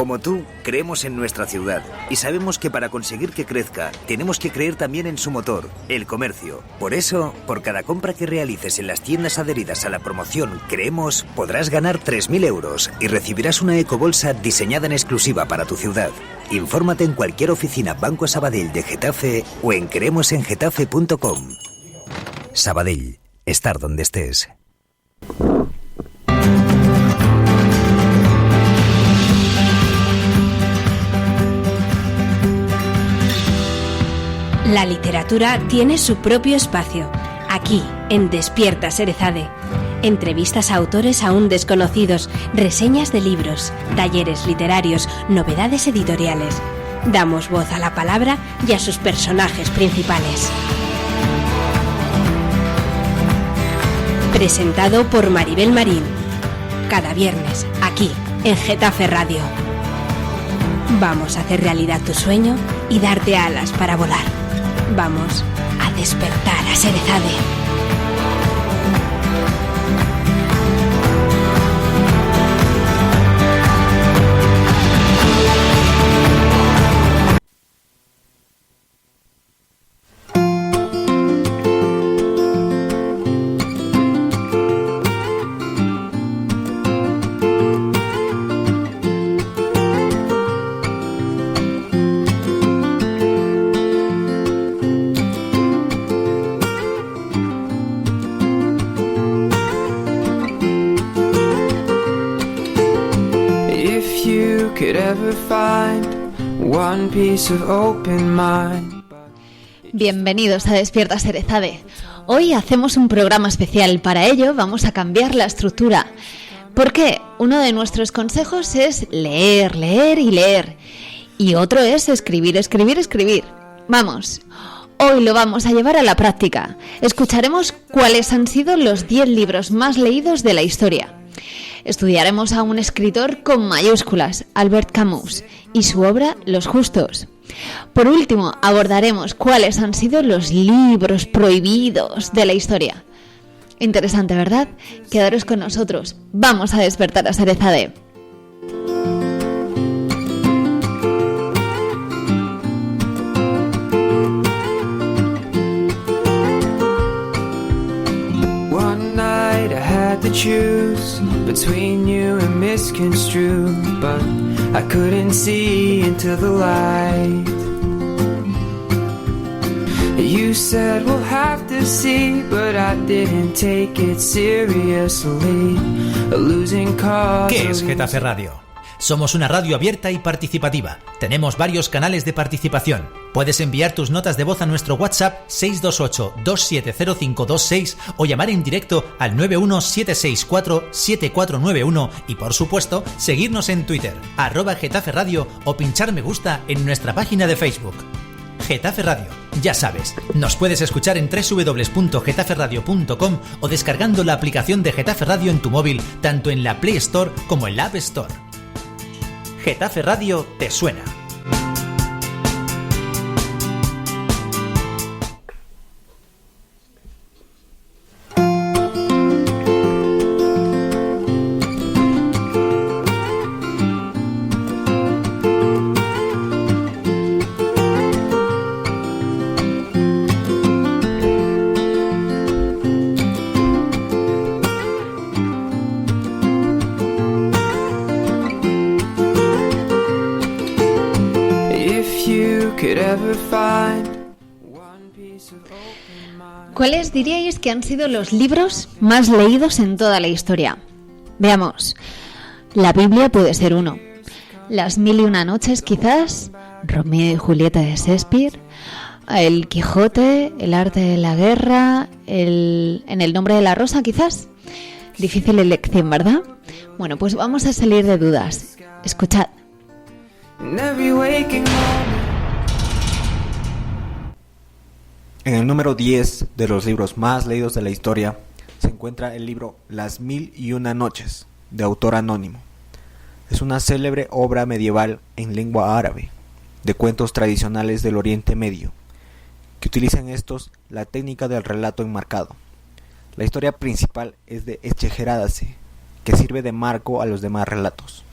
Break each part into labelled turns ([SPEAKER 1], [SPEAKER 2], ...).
[SPEAKER 1] Como tú, creemos en nuestra ciudad y sabemos que para conseguir que crezca, tenemos que creer también en su motor, el comercio. Por eso, por cada compra que realices en las tiendas adheridas a la promoción Creemos, podrás ganar 3.000 euros y recibirás una ecobolsa diseñada en exclusiva para tu ciudad. Infórmate en cualquier oficina Banco Sabadell de Getafe o en creemosengetafe.com. Sabadell, estar donde estés.
[SPEAKER 2] La literatura tiene su propio espacio, aquí, en Despierta Serezade. Entrevistas a autores aún desconocidos, reseñas de libros, talleres literarios, novedades editoriales. Damos voz a la palabra y a sus personajes principales. Presentado por Maribel Marín. Cada viernes, aquí, en Getafe Radio. Vamos a hacer realidad tu sueño y darte alas para volar. Vamos a despertar a Serezade.
[SPEAKER 3] Bienvenidos a Despierta Serezade. Hoy hacemos un programa especial. Para ello vamos a cambiar la estructura. Porque uno de nuestros consejos es leer, leer y leer. Y otro es escribir, escribir, escribir. Vamos, hoy lo vamos a llevar a la práctica. Escucharemos cuáles han sido los 10 libros más leídos de la historia. Estudiaremos a un escritor con mayúsculas, Albert Camus, y su obra Los Justos. Por último, abordaremos cuáles han sido los libros prohibidos de la historia. Interesante, ¿verdad? Quedaros con nosotros. Vamos a despertar a Serezade.
[SPEAKER 4] To choose between you and misconstrue, but I couldn't see into the light. You said we'll have to see, but I didn't take it seriously. A losing cause.
[SPEAKER 5] ¿Qué es Getafe Radio? Somos una radio abierta y participativa. Tenemos varios canales de participación. Puedes enviar tus notas de voz a nuestro WhatsApp 628-270526 o llamar en directo al 91764-7491 y, por supuesto, seguirnos en Twitter, @Getafe Radio o pinchar me gusta en nuestra página de Facebook. Getafe Radio, ya sabes, nos puedes escuchar en www.getaferadio.com o descargando la aplicación de Getafe Radio en tu móvil, tanto en la Play Store como en la App Store. Getafe Radio te suena.
[SPEAKER 3] ¿Cuáles diríais que han sido los libros más leídos en toda la historia? Veamos. La Biblia puede ser uno. Las Mil y una noches, quizás. Romeo y Julieta de Shakespeare. El Quijote, El arte de la guerra. En el nombre de la rosa, quizás. Difícil elección, ¿verdad? Bueno, pues vamos a salir de dudas. Escuchad.
[SPEAKER 6] En el número 10 de los libros más leídos de la historia se encuentra el libro Las Mil y una noches, de autor anónimo. Es una célebre obra medieval en lengua árabe, de cuentos tradicionales del Oriente Medio, que utilizan estos la técnica del relato enmarcado. La historia principal es de Echegeradase, que sirve de marco a los demás relatos.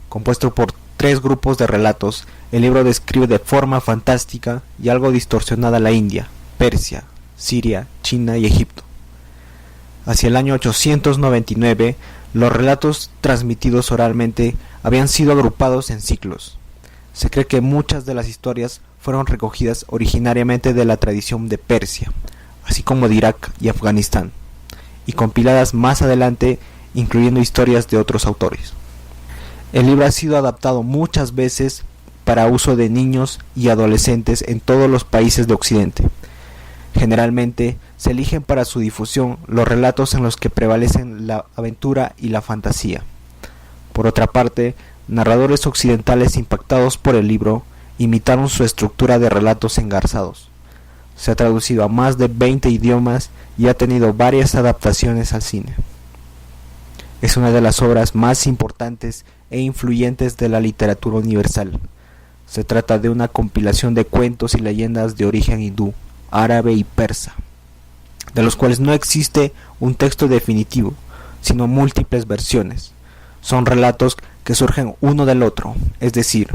[SPEAKER 6] Compuesto por 3 grupos de relatos, el libro describe de forma fantástica y algo distorsionada la India, Persia, Siria, China y Egipto. Hacia el año 899, los relatos transmitidos oralmente habían sido agrupados en ciclos. Se cree que muchas de las historias fueron recogidas originariamente de la tradición de Persia, así como de Irak y Afganistán, y compiladas más adelante incluyendo historias de otros autores. El libro ha sido adaptado muchas veces para uso de niños y adolescentes en todos los países de Occidente. Generalmente se eligen para su difusión los relatos en los que prevalecen la aventura y la fantasía. Por otra parte, narradores occidentales impactados por el libro imitaron su estructura de relatos engarzados. Se ha traducido a más de 20 idiomas y ha tenido varias adaptaciones al cine. Es una de las obras más importantes e influyentes de la literatura universal. Se trata de una compilación de cuentos y leyendas de origen hindú, árabe y persa, de los cuales no existe un texto definitivo, sino múltiples versiones. Son relatos que surgen uno del otro, es decir,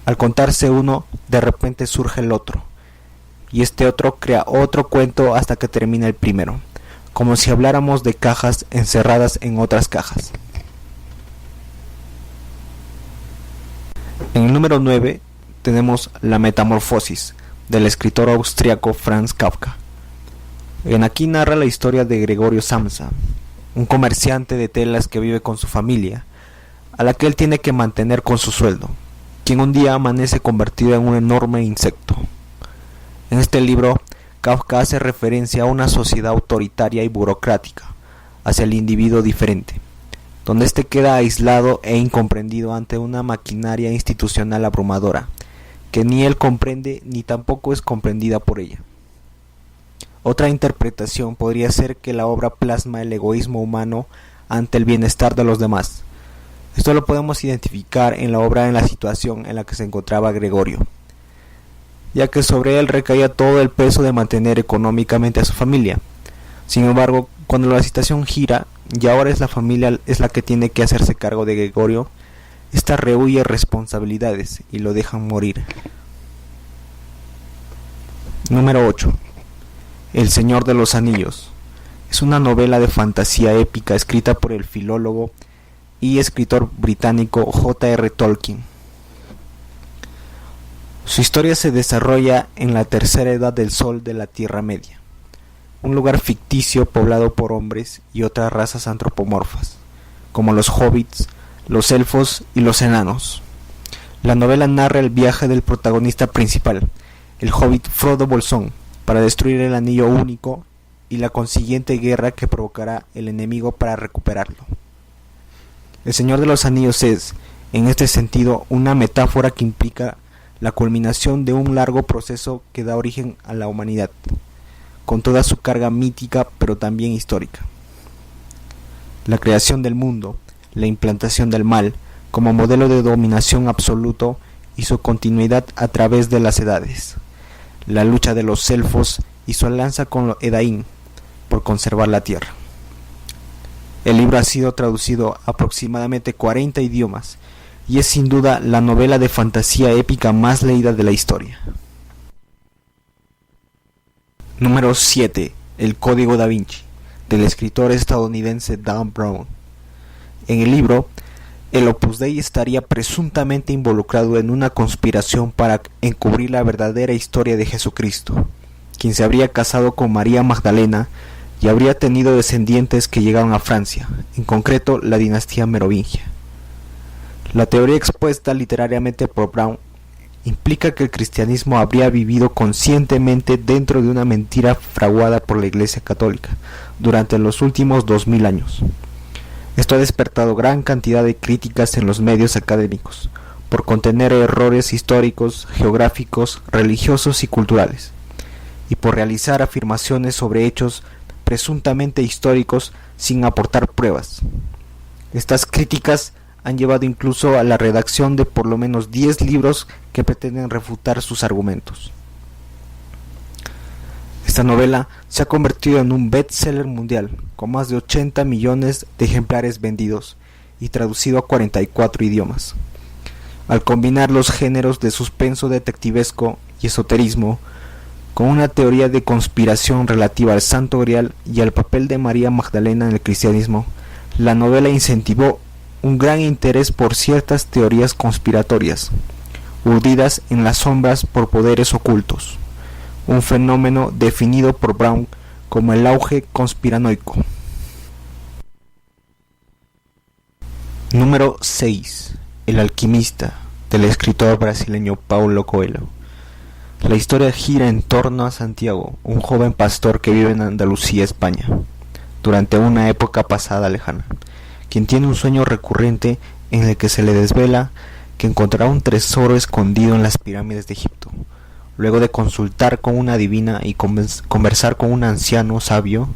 [SPEAKER 6] al contarse uno, de repente surge el otro, y este otro crea otro cuento hasta que termina el primero, como si habláramos de cajas encerradas en otras cajas. En el número 9 tenemos La Metamorfosis, del escritor austriaco Franz Kafka. Aquí narra la historia de Gregorio Samsa, un comerciante de telas que vive con su familia, a la que él tiene que mantener con su sueldo, quien un día amanece convertido en un enorme insecto. En este libro, Kafka hace referencia a una sociedad autoritaria y burocrática, hacia el individuo diferente, donde éste queda aislado e incomprendido ante una maquinaria institucional abrumadora, que ni él comprende ni tampoco es comprendida por ella. Otra interpretación podría ser que la obra plasma el egoísmo humano ante el bienestar de los demás. Esto lo podemos identificar en la obra en la situación en la que se encontraba Gregorio, ya que sobre él recaía todo el peso de mantener económicamente a su familia. Sin embargo, cuando la situación gira y ahora es la familia es la que tiene que hacerse cargo de Gregorio, esta rehuye responsabilidades y lo dejan morir. Número 8. El Señor de los Anillos. Es una novela de fantasía épica escrita por el filólogo y escritor británico J.R. Tolkien. Su historia se desarrolla en la tercera edad del Sol de la Tierra Media, un lugar ficticio poblado por hombres y otras razas antropomorfas, como los hobbits, los elfos y los enanos. La novela narra el viaje del protagonista principal, el hobbit Frodo Bolsón, para destruir el anillo único y la consiguiente guerra que provocará el enemigo para recuperarlo. El Señor de los Anillos es, en este sentido, una metáfora que implica la culminación de un largo proceso que da origen a la humanidad, con toda su carga mítica pero también histórica. La creación del mundo, la implantación del mal como modelo de dominación absoluto y su continuidad a través de las edades, la lucha de los elfos y su alianza con los Edain por conservar la tierra. El libro ha sido traducido a aproximadamente 40 idiomas y es sin duda la novela de fantasía épica más leída de la historia. Número 7. El Código Da Vinci, del escritor estadounidense Dan Brown. En el libro, el Opus Dei estaría presuntamente involucrado en una conspiración para encubrir la verdadera historia de Jesucristo, quien se habría casado con María Magdalena y habría tenido descendientes que llegaron a Francia, en concreto la dinastía merovingia. La teoría expuesta literariamente por Brown implica que el cristianismo habría vivido conscientemente dentro de una mentira fraguada por la Iglesia Católica durante los últimos 2000 años. Esto ha despertado gran cantidad de críticas en los medios académicos, por contener errores históricos, geográficos, religiosos y culturales, y por realizar afirmaciones sobre hechos presuntamente históricos sin aportar pruebas. Estas críticas han llevado incluso a la redacción de por lo menos 10 libros que pretenden refutar sus argumentos. Esta novela se ha convertido en un bestseller mundial, con más de 80 millones de ejemplares vendidos y traducido a 44 idiomas. al combinar los géneros de suspenso detectivesco y esoterismo con una teoría de conspiración relativa al Santo Grial y al papel de María Magdalena en el cristianismo, la novela incentivó un gran interés por ciertas teorías conspiratorias, urdidas en las sombras por poderes ocultos, un fenómeno definido por Brown como el auge conspiranoico. Número 6. El alquimista, del escritor brasileño Paulo Coelho. La historia gira en torno a Santiago, un joven pastor que vive en Andalucía, España, durante una época pasada lejana, quien tiene un sueño recurrente en el que se le desvela que encontrará un tesoro escondido en las pirámides de Egipto. Luego de consultar con una adivina y conversar con un anciano sabio,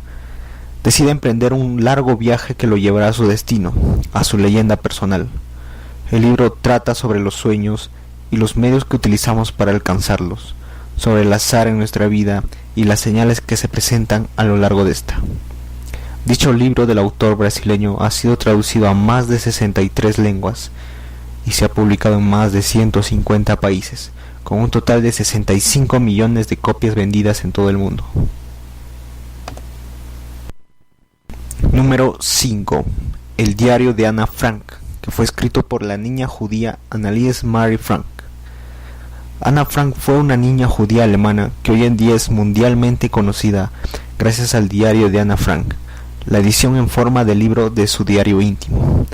[SPEAKER 6] decide emprender un largo viaje que lo llevará a su destino, a su leyenda personal. El libro trata sobre los sueños y los medios que utilizamos para alcanzarlos, sobre el azar en nuestra vida y las señales que se presentan a lo largo de esta. Dicho libro del autor brasileño ha sido traducido a más de 63 lenguas y se ha publicado en más de 150 países, con un total de 65 millones de copias vendidas en todo el mundo. Número 5. El diario de Ana Frank, que fue escrito por la niña judía Anneliese Marie Frank. Ana Frank fue una niña judía alemana que hoy en día es mundialmente conocida gracias al diario de Ana Frank, la edición en forma de libro de su diario íntimo,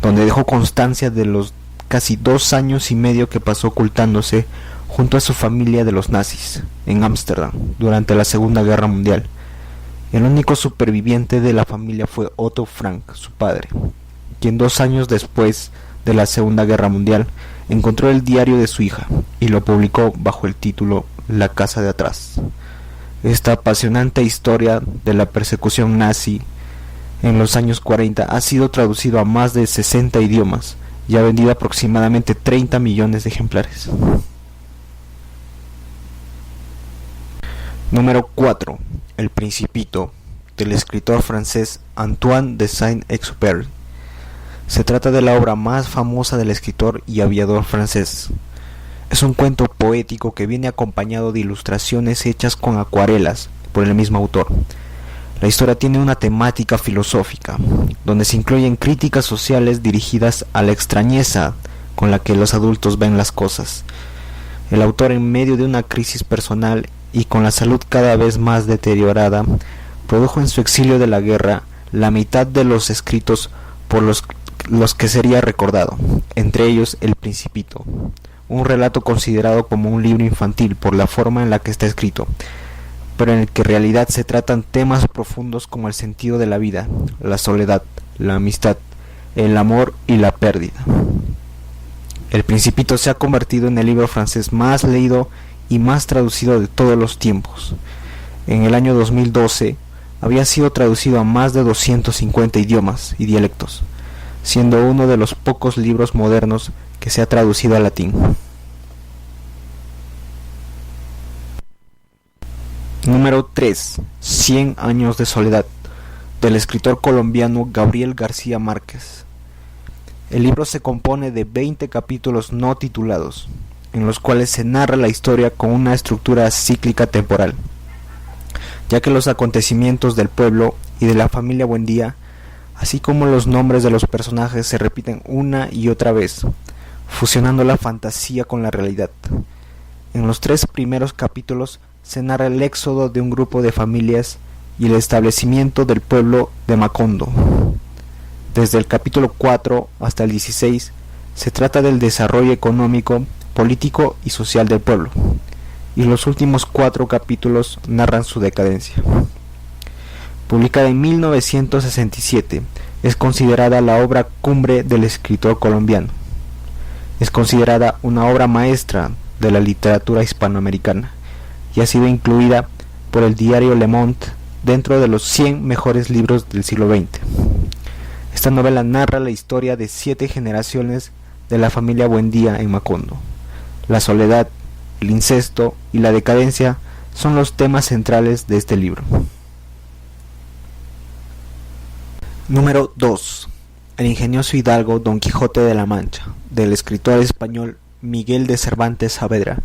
[SPEAKER 6] donde dejó constancia de los casi 2 años y medio que pasó ocultándose junto a su familia de los nazis en Ámsterdam durante la Segunda Guerra Mundial. El único superviviente de la familia fue Otto Frank, su padre, quien 2 años después de la Segunda Guerra Mundial encontró el diario de su hija y lo publicó bajo el título La casa de atrás. Esta apasionante historia de la persecución nazi en los años 40 ha sido traducido a más de 60 idiomas y ha vendido aproximadamente 30 millones de ejemplares. Número 4. El Principito, del escritor francés Antoine de Saint-Exupéry. Se trata de la obra más famosa del escritor y aviador francés. Es un cuento poético que viene acompañado de ilustraciones hechas con acuarelas por el mismo autor. La historia tiene una temática filosófica, donde se incluyen críticas sociales dirigidas a la extrañeza con la que los adultos ven las cosas. El autor, en medio de una crisis personal y con la salud cada vez más deteriorada, produjo en su exilio de la guerra la mitad de los escritos por los que sería recordado, entre ellos El Principito, un relato considerado como un libro infantil por la forma en la que está escrito, pero en el que en realidad se tratan temas profundos como el sentido de la vida, la soledad, la amistad, el amor y la pérdida. El Principito se ha convertido en el libro francés más leído y más traducido de todos los tiempos. En el año 2012 había sido traducido a más de 250 idiomas y dialectos, siendo uno de los pocos libros modernos que se ha traducido al latín. Número 3. 100 años de soledad, del escritor colombiano Gabriel García Márquez. El libro se compone de 20 capítulos no titulados, en los cuales se narra la historia con una estructura cíclica temporal, ya que los acontecimientos del pueblo y de la familia Buendía, así como los nombres de los personajes, se repiten una y otra vez, fusionando la fantasía con la realidad. En los 3 primeros capítulos se narra el éxodo de un grupo de familias y el establecimiento del pueblo de Macondo. Desde el capítulo 4 hasta el 16 se trata del desarrollo económico, político y social del pueblo, y los últimos 4 capítulos narran su decadencia. Publicada en 1967, es considerada la obra cumbre del escritor colombiano. Es considerada una obra maestra de la literatura hispanoamericana y ha sido incluida por el diario Le Monde dentro de los 100 mejores libros del siglo XX. Esta novela narra la historia de 7 generaciones de la familia Buendía en Macondo. La soledad, el incesto y la decadencia son los temas centrales de este libro. Número 2. El ingenioso hidalgo Don Quijote de la Mancha, del escritor español Miguel de Cervantes Saavedra,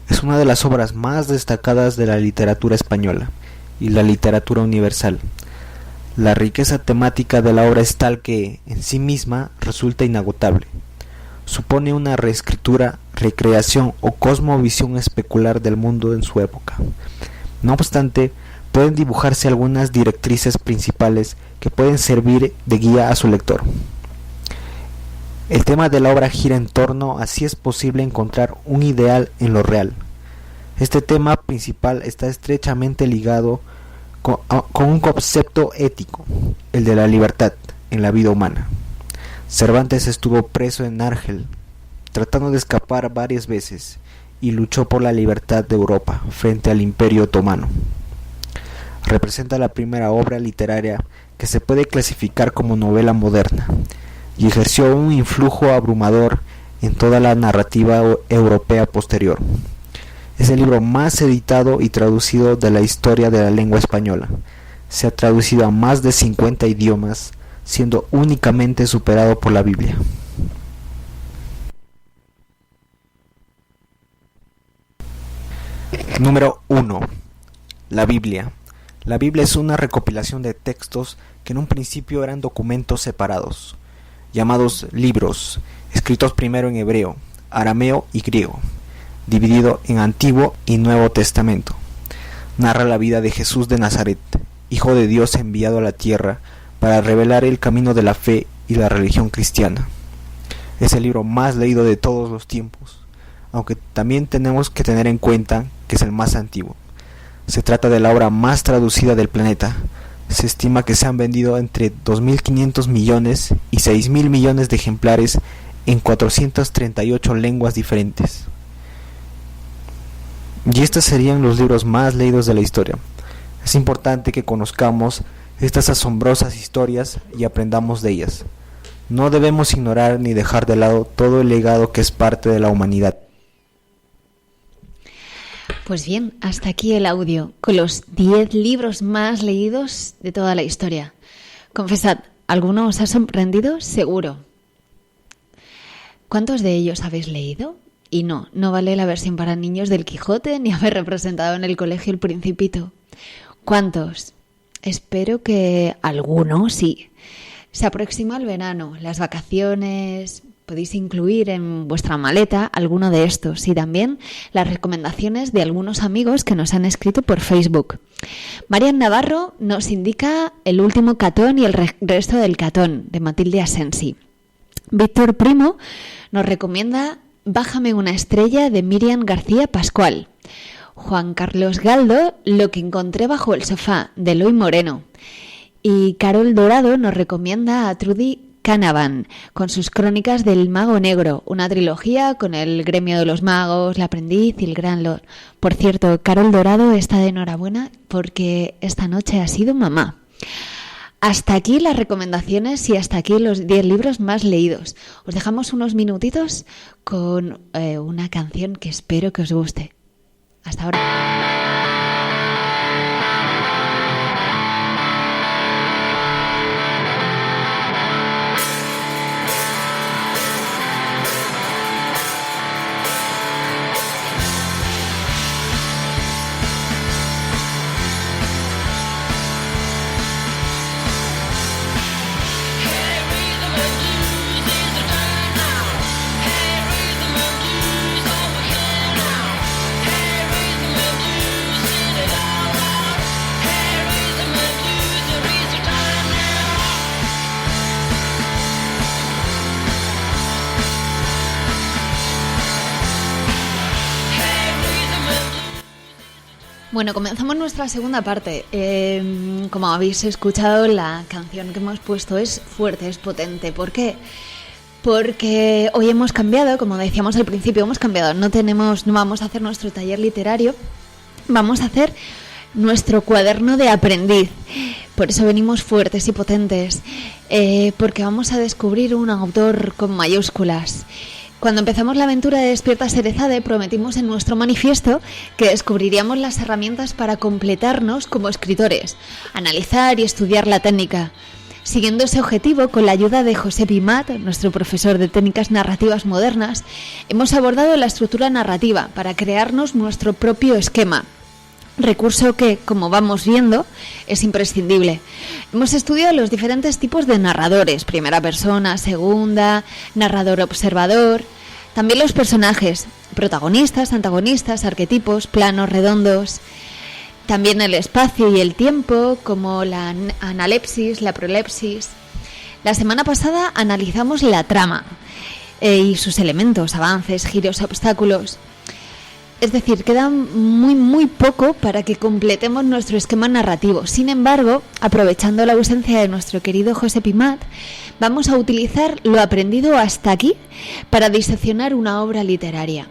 [SPEAKER 6] es una de las obras más destacadas de la literatura española y la literatura universal. La riqueza temática de la obra es tal que, en sí misma, resulta inagotable. Supone una reescritura, recreación o cosmovisión especular del mundo en su época. No obstante, pueden dibujarse algunas directrices principales que pueden servir de guía a su lector. El tema de la obra gira en torno a si es posible encontrar un ideal en lo real. Este tema principal está estrechamente ligado con un concepto ético, el de la libertad en la vida humana. Cervantes estuvo preso en Argel, tratando de escapar varias veces, y luchó por la libertad de Europa frente al Imperio Otomano. Representa la primera obra literaria que se puede clasificar como novela moderna, y ejerció un influjo abrumador en toda la narrativa europea posterior. Es el libro más editado y traducido de la historia de la lengua española. Se ha traducido a más de 50 idiomas, siendo únicamente superado por la Biblia. Número 1. La Biblia. La Biblia es una recopilación de textos que en un principio eran documentos separados, llamados libros, escritos primero en hebreo, arameo y griego, dividido en Antiguo y Nuevo Testamento. Narra la vida de Jesús de Nazaret, Hijo de Dios enviado a la tierra para revelar el camino de la fe y la religión cristiana. Es el libro más leído de todos los tiempos, aunque también tenemos que tener en cuenta que es el más antiguo. Se trata de la obra más traducida del planeta. Se estima que se han vendido entre 2.500 millones y 6.000 millones de ejemplares en 438 lenguas diferentes. Y estos serían los libros más leídos de la historia. Es importante que conozcamos estas asombrosas historias y aprendamos de ellas. No debemos ignorar ni dejar de lado todo el legado que es parte de la humanidad.
[SPEAKER 3] Pues bien, hasta aquí el audio, con los 10 libros más leídos de toda la historia. Confesad, ¿alguno os ha sorprendido? Seguro. ¿Cuántos de ellos habéis leído? Y no vale la versión para niños del Quijote ni haber representado en el colegio El Principito. ¿Cuántos? Espero que alguno sí. Se aproxima el verano, las vacaciones. Podéis incluir en vuestra maleta alguno de estos y también las recomendaciones de algunos amigos que nos han escrito por Facebook. Marian Navarro nos indica El último Catón y el resto del Catón, de Matilde Asensi. Víctor Primo nos recomienda Bájame una estrella, de Miriam García Pascual. Juan Carlos Galdo, Lo que encontré bajo el sofá, de Eloy Moreno. Y Carol Dorado nos recomienda a Trudy Canavan, con sus crónicas del Mago Negro, una trilogía con el Gremio de los Magos, El Aprendiz y el Gran Lord. Por cierto, Carol Dorado está de enhorabuena porque esta noche ha sido mamá. Hasta aquí las recomendaciones y hasta aquí los 10 libros más leídos. Os dejamos unos minutitos con una canción que espero que os guste. Hasta ahora. Bueno, comenzamos nuestra segunda parte. Como habéis escuchado, la canción que hemos puesto es fuerte, es potente. ¿Por qué? Porque hoy hemos cambiado, como decíamos al principio, hemos cambiado. No vamos a hacer nuestro taller literario, vamos a hacer nuestro cuaderno de aprendiz. Por eso venimos fuertes y potentes, porque vamos a descubrir un autor con mayúsculas. Cuando empezamos la aventura de Despierta Serezade, prometimos en nuestro manifiesto que descubriríamos las herramientas para completarnos como escritores, analizar y estudiar la técnica. Siguiendo ese objetivo, con la ayuda de Josep Imat, nuestro profesor de técnicas narrativas modernas, hemos abordado la estructura narrativa para crearnos nuestro propio esquema. Recurso que, como vamos viendo, es imprescindible. Hemos estudiado los diferentes tipos de narradores, primera persona, segunda, narrador observador, también los personajes, protagonistas, antagonistas, arquetipos, planos redondos, también el espacio y el tiempo, como la analepsis, la prolepsis. La semana pasada analizamos la trama y sus elementos, avances, giros, obstáculos. Es decir, queda muy poco para que completemos nuestro esquema narrativo. Sin embargo, aprovechando la ausencia de nuestro querido Josep Imat, vamos a utilizar lo aprendido hasta aquí para diseccionar una obra literaria.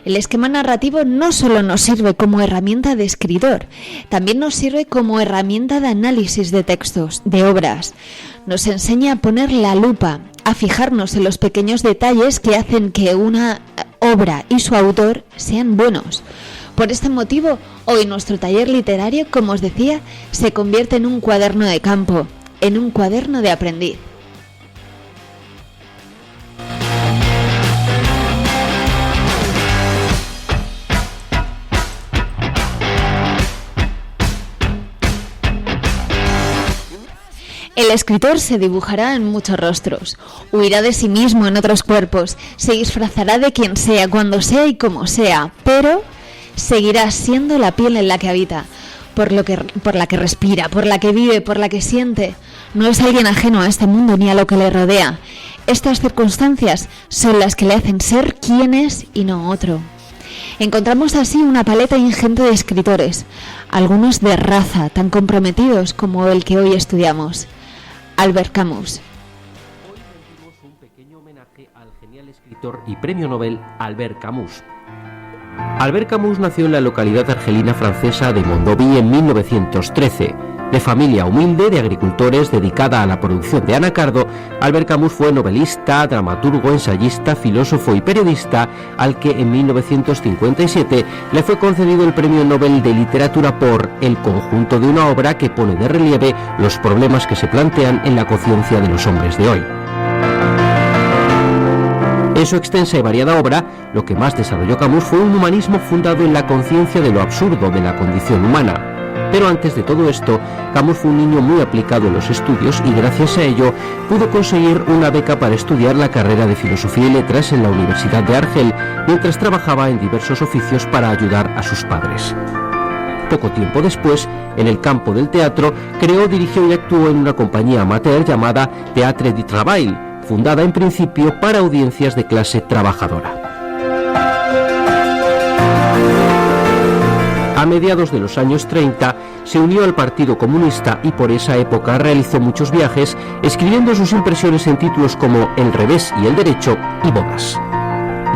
[SPEAKER 3] El esquema narrativo no solo nos sirve como herramienta de escritor, también nos sirve como herramienta de análisis de textos, de obras. Nos enseña a poner la lupa, a fijarnos en los pequeños detalles que hacen que una obra y su autor sean buenos. Por este motivo, hoy nuestro taller literario, como os decía, se convierte en un cuaderno de campo, en un cuaderno de aprendiz. El escritor se dibujará en muchos rostros, huirá de sí mismo en otros cuerpos, se disfrazará de quien sea, cuando sea y como sea, pero seguirá siendo la piel en la que habita, por la que respira, por la que vive, por la que siente. No es alguien ajeno a este mundo ni a lo que le rodea. Estas circunstancias son las que le hacen ser quien es y no otro. Encontramos así una paleta ingente de escritores, algunos de raza, tan comprometidos como el que hoy estudiamos. Albert Camus.
[SPEAKER 7] Hoy rendimos un pequeño homenaje al genial escritor y premio Nobel Albert Camus. Albert Camus nació en la localidad argelina francesa de Mondovì en 1913. De familia humilde de agricultores dedicada a la producción de anacardo, Albert Camus fue novelista, dramaturgo, ensayista, filósofo y periodista, al que en 1957 le fue concedido el Premio Nobel de Literatura por el conjunto de una obra que pone de relieve los problemas que se plantean en la conciencia de los hombres de hoy. En su extensa y variada obra, lo que más desarrolló Camus fue un humanismo fundado en la conciencia de lo absurdo de la condición humana. Pero antes de todo esto, Camus fue un niño muy aplicado en los estudios y gracias a ello pudo conseguir una beca para estudiar la carrera de Filosofía y Letras en la Universidad de Argel, mientras trabajaba en diversos oficios para ayudar a sus padres. Poco tiempo después, en el campo del teatro, creó, dirigió y actuó en una compañía amateur llamada Théâtre du Travail, fundada en principio para audiencias de clase trabajadora. A mediados de los años 30 se unió al Partido Comunista y por esa época realizó muchos viajes, escribiendo sus impresiones en títulos como El revés y el derecho y Bodas.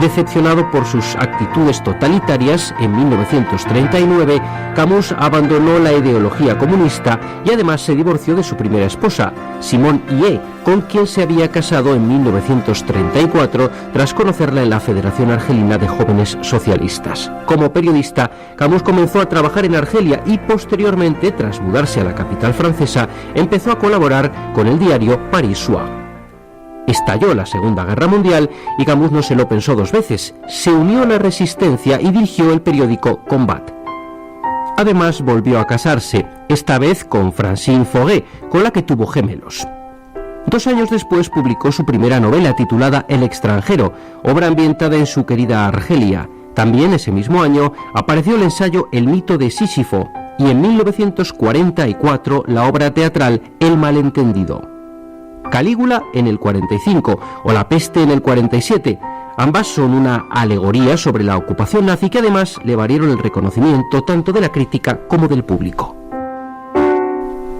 [SPEAKER 7] Decepcionado por sus actitudes totalitarias, en 1939 Camus abandonó la ideología comunista y además se divorció de su primera esposa, Simone Hillet, con quien se había casado en 1934 tras conocerla en la Federación Argelina de Jóvenes Socialistas. Como periodista, Camus comenzó a trabajar en Argelia y posteriormente, tras mudarse a la capital francesa, empezó a colaborar con el diario Paris Soir. Estalló la Segunda Guerra Mundial y Camus no se lo pensó dos veces. Se unió a la resistencia y dirigió el periódico Combat. Además, volvió a casarse, esta vez con Francine Foguet, con la que tuvo gemelos. 2 años después publicó su primera novela titulada El extranjero, obra ambientada en su querida Argelia. También ese mismo año apareció el ensayo El mito de Sísifo y en 1944 la obra teatral El malentendido. Calígula en el 45 o La peste en el 47. Ambas son una alegoría sobre la ocupación nazi que además le valieron el reconocimiento tanto de la crítica como del público.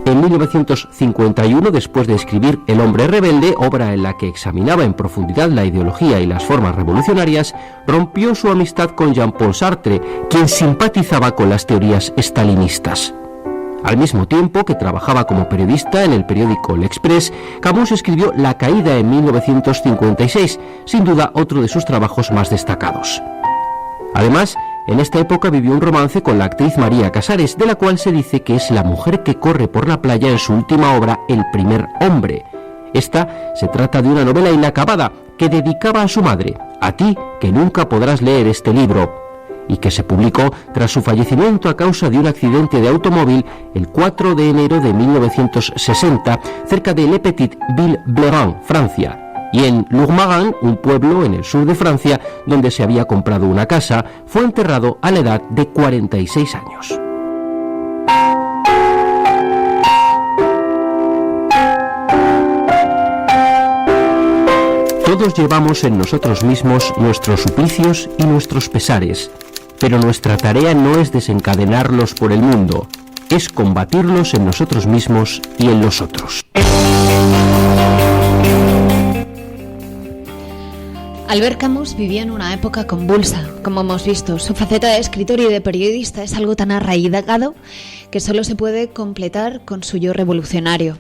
[SPEAKER 7] En 1951, después de escribir El hombre rebelde, obra en la que examinaba en profundidad la ideología y las formas revolucionarias, rompió su amistad con Jean-Paul Sartre, quien simpatizaba con las teorías stalinistas. Al mismo tiempo que trabajaba como periodista en el periódico L'Express, Camus escribió La caída en 1956, sin duda otro de sus trabajos más destacados. Además, En esta época vivió un romance con la actriz María Casares, de la cual se dice que es la mujer que corre por la playa en su última obra, El primer hombre. Esta se trata de una novela inacabada que dedicaba a su madre, a ti que nunca podrás leer este libro, y que se publicó tras su fallecimiento a causa de un accidente de automóvil el 4 de enero de 1960 cerca de Le Petit-Villeblérin, Francia, y en Lourmarin, un pueblo en el sur de Francia donde se había comprado una casa, fue enterrado a la edad de 46 años. Todos llevamos en nosotros mismos nuestros suplicios y nuestros pesares, pero nuestra tarea no es desencadenarlos por el mundo, es combatirlos en nosotros mismos y en los otros.
[SPEAKER 3] Albert Camus vivía en una época convulsa, como hemos visto. Su faceta de escritor y de periodista es algo tan arraigado que solo se puede completar con su yo revolucionario,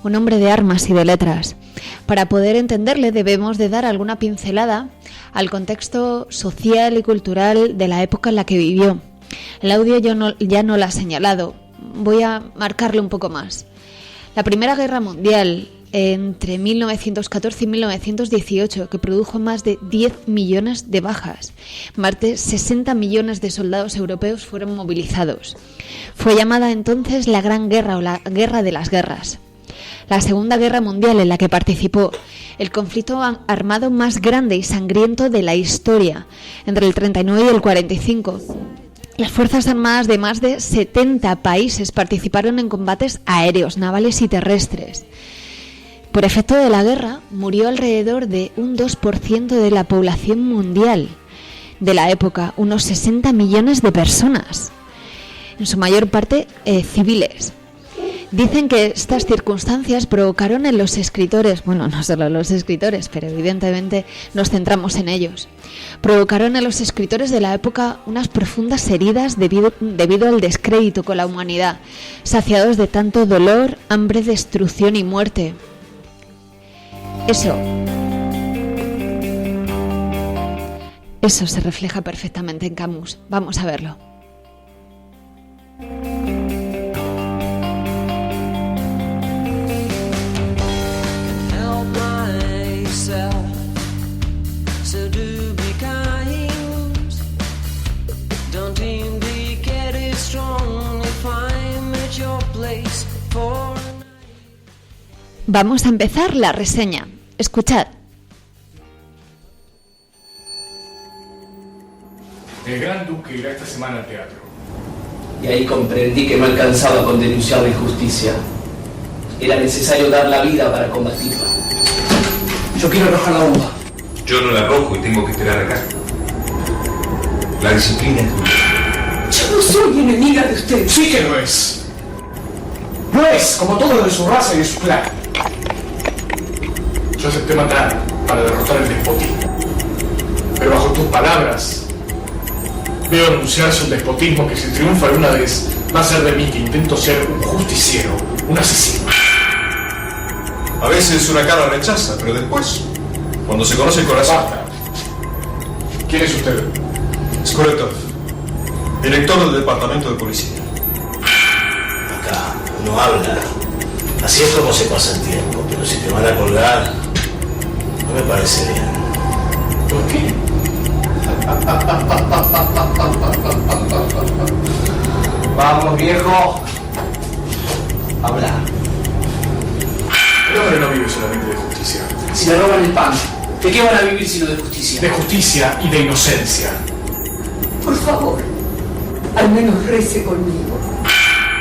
[SPEAKER 3] un hombre de armas y de letras. Para poder entenderle debemos de dar alguna pincelada al contexto social y cultural de la época en la que vivió. El audio ya no lo ha señalado, voy a marcarlo un poco más. La Primera Guerra Mundial, entre 1914 y 1918, que produjo más de 10 millones de bajas. Más de 60 millones de soldados europeos fueron movilizados. Fue llamada entonces la Gran Guerra o la Guerra de las Guerras. La Segunda Guerra Mundial, en la que participó, el conflicto armado más grande y sangriento de la historia, entre el 39 y el 45. Las Fuerzas Armadas de más de 70 países participaron en combates aéreos, navales y terrestres. Por efecto de la guerra, murió alrededor de un 2% de la población mundial de la época, unos 60 millones de personas, en su mayor parte civiles. Dicen que estas circunstancias provocaron en los escritores, bueno, no solo los escritores, pero evidentemente nos centramos en ellos, provocaron en los escritores de la época unas profundas heridas debido al descrédito con la humanidad, saciados de tanto dolor, hambre, destrucción y muerte. Eso se refleja perfectamente en Camus. Vamos a verlo. Vamos a empezar la reseña. Escuchad.
[SPEAKER 8] El Gran Duque irá esta semana al teatro.
[SPEAKER 9] Y ahí comprendí que no alcanzaba con denunciar la injusticia. Era necesario dar la vida para combatirla. Yo quiero arrojar la bomba.
[SPEAKER 10] Yo no la arrojo y tengo que esperar acá. La disciplina es tuya.
[SPEAKER 9] Yo no soy enemiga de usted.
[SPEAKER 8] Sí que lo es. Lo es, como todo lo de su raza y de su clan. Yo acepté matar para derrotar el despotismo. Pero bajo tus palabras, veo anunciarse un despotismo que si triunfa alguna vez va a ser de mí que intento ser un justiciero, un asesino.
[SPEAKER 10] A veces una cara rechaza, pero después, cuando se conoce el corazón...
[SPEAKER 8] Basta. ¿Quién es usted?
[SPEAKER 10] Skoretov, director del departamento de policía.
[SPEAKER 11] Acá uno habla. Así es como se pasa el tiempo, pero si te van a colgar, no me parece bien.
[SPEAKER 8] ¿Por qué?
[SPEAKER 9] Vamos, viejo. Habla.
[SPEAKER 8] El hombre no vive solamente de justicia.
[SPEAKER 9] Si le roban el pan, ¿de qué van a vivir sino de justicia?
[SPEAKER 8] De justicia y de inocencia.
[SPEAKER 12] Por favor, al menos rece conmigo.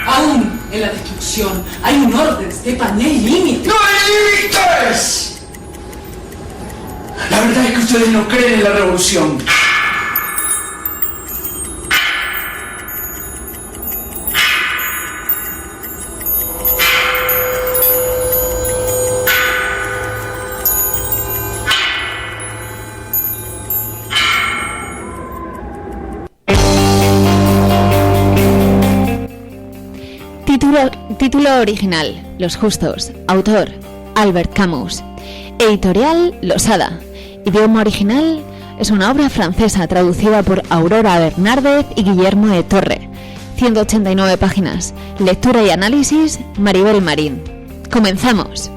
[SPEAKER 12] Aún en la destrucción hay un orden, Stepan, y hay límites.
[SPEAKER 8] ¡No hay límites!
[SPEAKER 9] La verdad es que ustedes no creen en la revolución.
[SPEAKER 3] Título original: Los Justos. Autor: Albert Camus. Editorial: Losada. Idioma original: Es una obra francesa traducida por Aurora Bernárdez y Guillermo de Torre. 189 páginas. Lectura y análisis, Maribel Marín. ¡Comenzamos!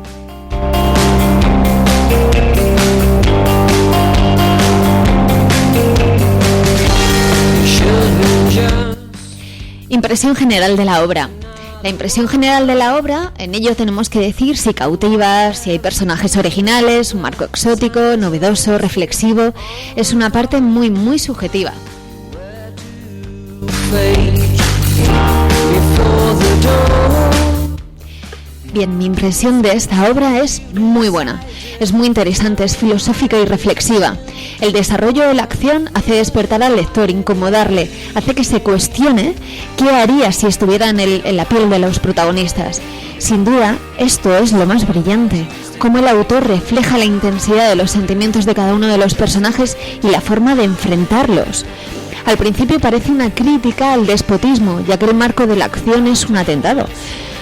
[SPEAKER 3] Impresión general de la obra. La impresión general de la obra, en ello tenemos que decir si cautiva, si hay personajes originales, un marco exótico, novedoso, reflexivo. Es una parte muy subjetiva. Bien, mi impresión de esta obra es muy buena. Es muy interesante, es filosófica y reflexiva. El desarrollo de la acción hace despertar al lector, incomodarle, hace que se cuestione qué haría si estuviera en la piel de los protagonistas. Sin duda, esto es lo más brillante, cómo el autor refleja la intensidad de los sentimientos de cada uno de los personajes y la forma de enfrentarlos. Al principio parece una crítica al despotismo, ya que el marco de la acción es un atentado.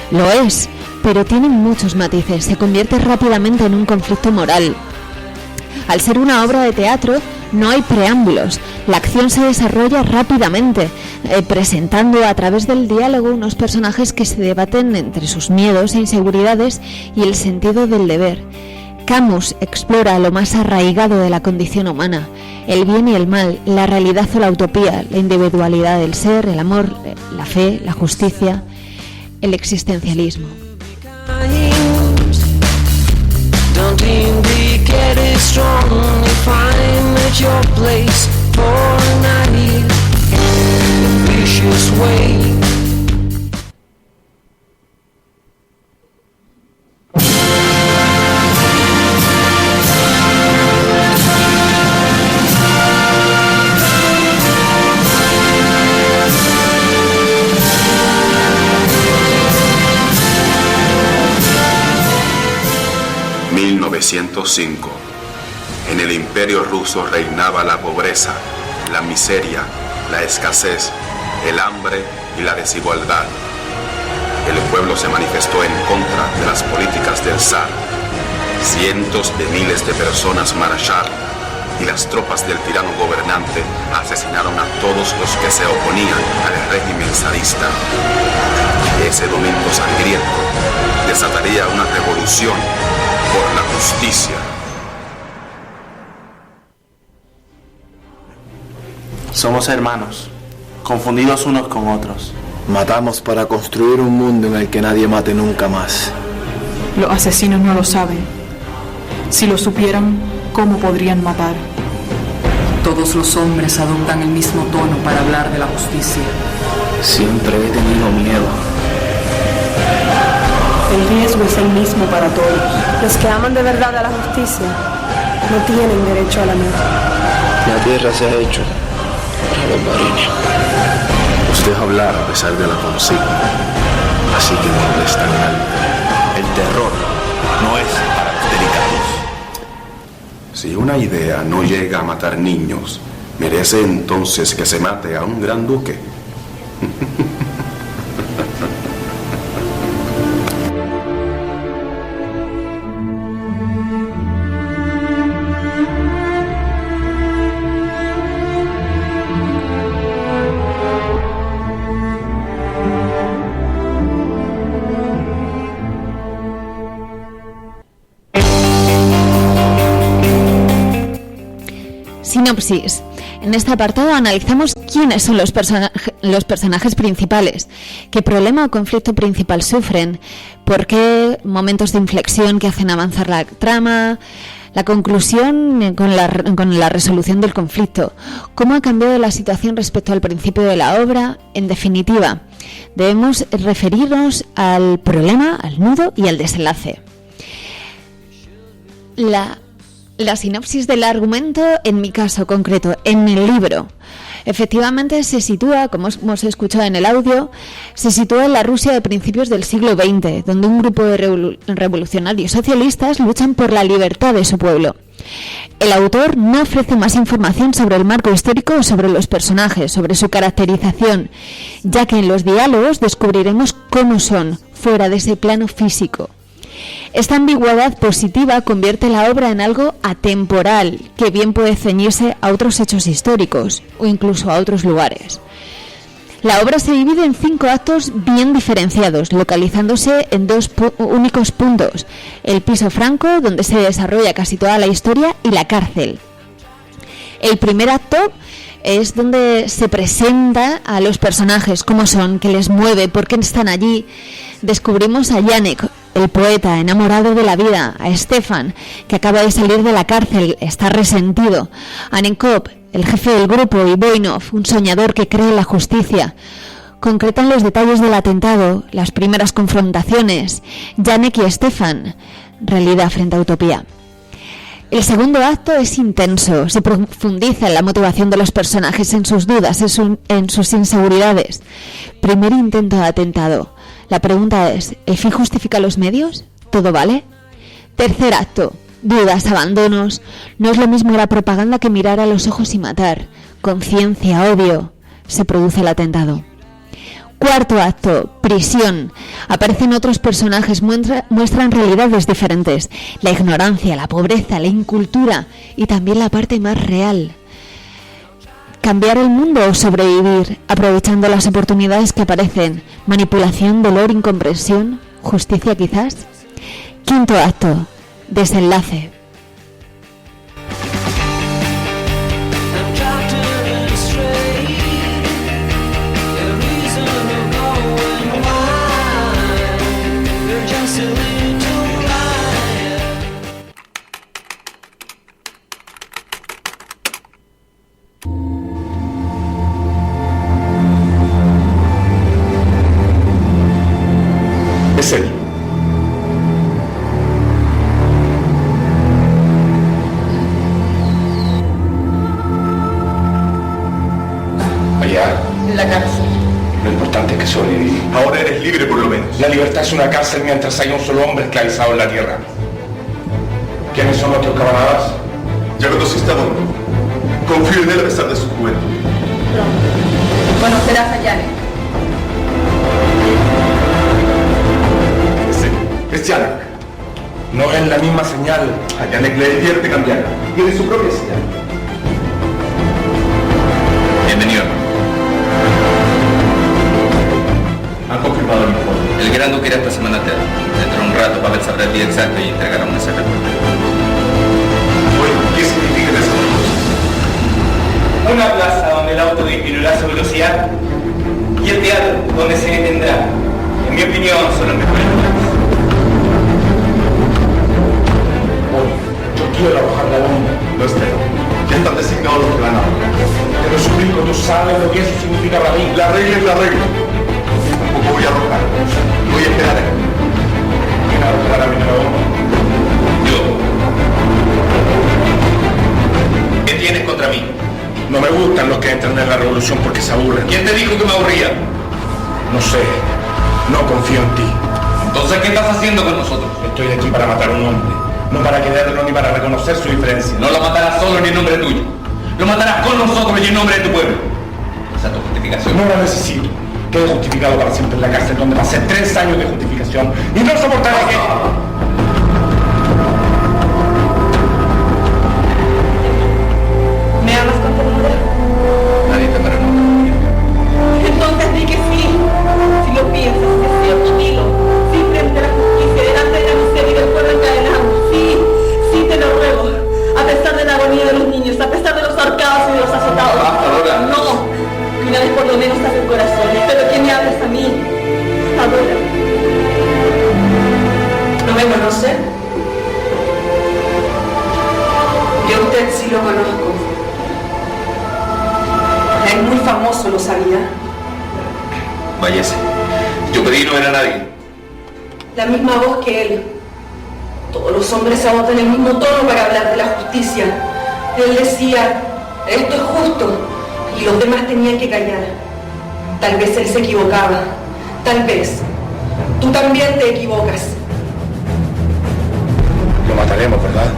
[SPEAKER 3] Lo es, pero tiene muchos matices, se convierte rápidamente en un conflicto moral. Al ser una obra de teatro, no hay preámbulos, la acción se desarrolla rápidamente, presentando a través del diálogo unos personajes que se debaten entre sus miedos e inseguridades y el sentido del deber. Camus explora lo más arraigado de la condición humana, el bien y el mal, la realidad o la utopía, la individualidad del ser, el amor, la fe, la justicia, el existencialismo.
[SPEAKER 13] Don't indicate it strongly, find at your place for a night, a vicious way.
[SPEAKER 14] En el Imperio ruso reinaba la pobreza, la miseria, la escasez, el hambre y la desigualdad. El pueblo se manifestó en contra de las políticas del zar. Cientos de miles de personas marcharon y las tropas del tirano gobernante asesinaron a todos los que se oponían al régimen zarista. Ese domingo sangriento desataría una revolución por la justicia.
[SPEAKER 15] Somos hermanos, confundidos unos con otros.
[SPEAKER 16] Matamos para construir un mundo en el que nadie mate nunca más.
[SPEAKER 17] Los asesinos no lo saben. Si lo supieran, ¿cómo podrían matar?
[SPEAKER 12] Todos los hombres adoptan el mismo tono para hablar de la justicia.
[SPEAKER 16] Siempre he tenido miedo.
[SPEAKER 17] El riesgo es el mismo para todos.
[SPEAKER 18] Los que aman de verdad a la justicia no tienen derecho a la muerte.
[SPEAKER 16] La tierra se ha hecho para los marines.
[SPEAKER 19] Os dejo hablar a pesar de la consigna, así que no hables tan alto. El terror no es para los delicados.
[SPEAKER 14] Si una idea no llega a matar niños, merece entonces que se mate a un gran duque.
[SPEAKER 3] Sinopsis. En este apartado analizamos quiénes son los personajes principales, qué problema o conflicto principal sufren, por qué momentos de inflexión que hacen avanzar la trama, la conclusión con la resolución del conflicto, cómo ha cambiado la situación respecto al principio de la obra. En definitiva, debemos referirnos al problema, al nudo y al desenlace. La sinopsis del argumento, en mi caso concreto, en el libro, efectivamente se sitúa, como hemos escuchado en el audio, se sitúa en la Rusia de principios del siglo XX, donde un grupo de revolucionarios socialistas luchan por la libertad de su pueblo. El autor no ofrece más información sobre el marco histórico o sobre los personajes, sobre su caracterización, ya que en los diálogos descubriremos cómo son, fuera de ese plano físico. Esta ambigüedad positiva convierte la obra en algo atemporal, que bien puede ceñirse a otros hechos históricos o incluso a otros lugares. La obra se divide en 5 actos bien diferenciados, localizándose en 2 únicos puntos: el piso franco, donde se desarrolla casi toda la historia, y la cárcel. El primer acto es donde se presenta a los personajes, cómo son, qué les mueve, por qué están allí. Descubrimos a Janek, el poeta enamorado de la vida, a Stefan, que acaba de salir de la cárcel, está resentido, a Nenkov, el jefe del grupo, y Voinov, un soñador que cree en la justicia. Concretan los detalles del atentado, las primeras confrontaciones, Janek y Stefan, realidad frente a utopía. El segundo acto es intenso, se profundiza en la motivación de los personajes, en sus dudas, en sus inseguridades. Primer intento de atentado. La pregunta es, ¿el fin justifica los medios? ¿Todo vale? Tercer acto. Dudas, abandonos. No es lo mismo la propaganda que mirar a los ojos y matar. Conciencia, odio. Se produce el atentado. Cuarto acto, prisión. Aparecen otros personajes, muestran realidades diferentes. La ignorancia, la pobreza, la incultura y también la parte más real. Cambiar el mundo o sobrevivir, aprovechando las oportunidades que aparecen. Manipulación, dolor, incomprensión, justicia quizás. Quinto acto, desenlace.
[SPEAKER 8] Es él.
[SPEAKER 20] Allá.
[SPEAKER 18] En la cárcel.
[SPEAKER 20] Lo importante es que sobreviví.
[SPEAKER 10] Ahora eres libre por lo menos.
[SPEAKER 20] La libertad es una cárcel mientras haya un solo hombre esclavizado en la tierra. ¿Quiénes son nuestros camaradas?
[SPEAKER 10] Ya conociste a Don. Confío en él a pesar de su juventud.
[SPEAKER 18] Conocerás a Janek.
[SPEAKER 10] Es Janek.
[SPEAKER 20] No es la misma señal.
[SPEAKER 10] A Janek le divierte cambiarla. Tiene su propia señal.
[SPEAKER 21] Bienvenido.
[SPEAKER 10] Han confirmado el informe.
[SPEAKER 21] El Gran Duque irá esta semana a Teatro. Dentro de un rato Pavel sabrá el día exacto y entregará un mensaje.
[SPEAKER 10] Bueno, ¿qué significa eso?
[SPEAKER 9] Una plaza donde el auto disminuirá su velocidad y el teatro donde se detendrá. En mi opinión son los mejores lugares.
[SPEAKER 20] Yo quiero arrojar la bomba.
[SPEAKER 10] No espero. Ya están designados los que van a hablar.
[SPEAKER 20] Te lo suplico, tú sabes lo que eso significa para mí.
[SPEAKER 10] La regla es la regla. Tampoco voy a arrojar. Voy a esperar.
[SPEAKER 20] ¿Quién arrojará mi bomba?
[SPEAKER 21] Yo. ¿Qué tienes contra mí?
[SPEAKER 20] No me gustan los que entran en la revolución porque se aburren.
[SPEAKER 21] ¿Quién te dijo que me aburría?
[SPEAKER 20] No sé. No confío en ti.
[SPEAKER 21] Entonces, ¿qué estás haciendo con nosotros?
[SPEAKER 20] Estoy aquí para matar a un hombre. No para quererlo ni para reconocer su diferencia.
[SPEAKER 21] No lo matarás solo ni en nombre tuyo. Lo matarás con nosotros y en nombre de tu pueblo. Esa es tu justificación.
[SPEAKER 20] No la necesito. Quede justificado para siempre en la cárcel donde pasé 3 años de justificación y no soportaré que...
[SPEAKER 18] ¿Me amas con ternura?
[SPEAKER 21] Nadie te amará nunca.
[SPEAKER 18] Entonces di que sí. Si lo piensas, que sí, tranquilo. Sí, frente a la justicia, delante de la miseria y del pueblo encadenado. Sí, sí te lo ruego. A pesar de la agonía de los niños, a pesar de los ahorcados y de los azotados.
[SPEAKER 21] Basta, Lola.
[SPEAKER 18] No. Que una vez por lo menos hace el corazón. Espero que me hables a mí. Ahora. ¿No me conoce? Yo a usted sí lo conozco. Es muy famoso, ¿lo sabía?
[SPEAKER 21] Váyase. Yo pedí no ver a nadie.
[SPEAKER 18] La misma voz que él. Todos los hombres adoptan el mismo tono para hablar de la justicia. Él decía, esto es justo, y los demás tenían que callar. Tal vez él se equivocaba. Tal vez. Tú también te equivocas.
[SPEAKER 20] Lo mataremos, ¿verdad?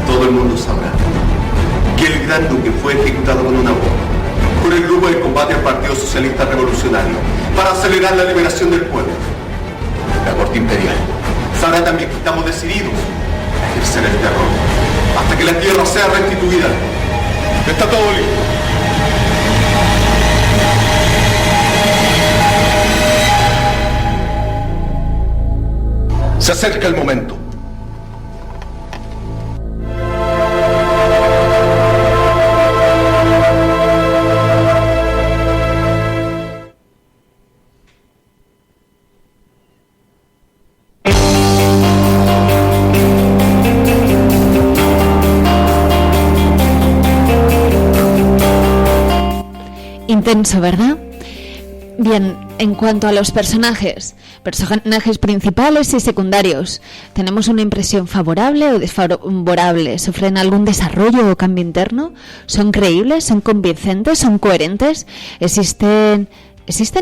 [SPEAKER 10] Todo el mundo sabrá que el Gran Duque fue ejecutado con una bomba por el grupo de combate al Partido Socialista Revolucionario para acelerar la liberación del pueblo. la corte imperial. Sabrá también que estamos decididos a ejercer el terror hasta que la tierra sea restituida. Está todo listo. Se acerca el momento.
[SPEAKER 3] Intenso, ¿verdad? Bien, en cuanto a los personajes principales y secundarios, ¿tenemos una impresión favorable o desfavorable? ¿Sufren algún desarrollo o cambio interno? ¿Son creíbles? ¿Son convincentes? ¿Son coherentes? ¿Existen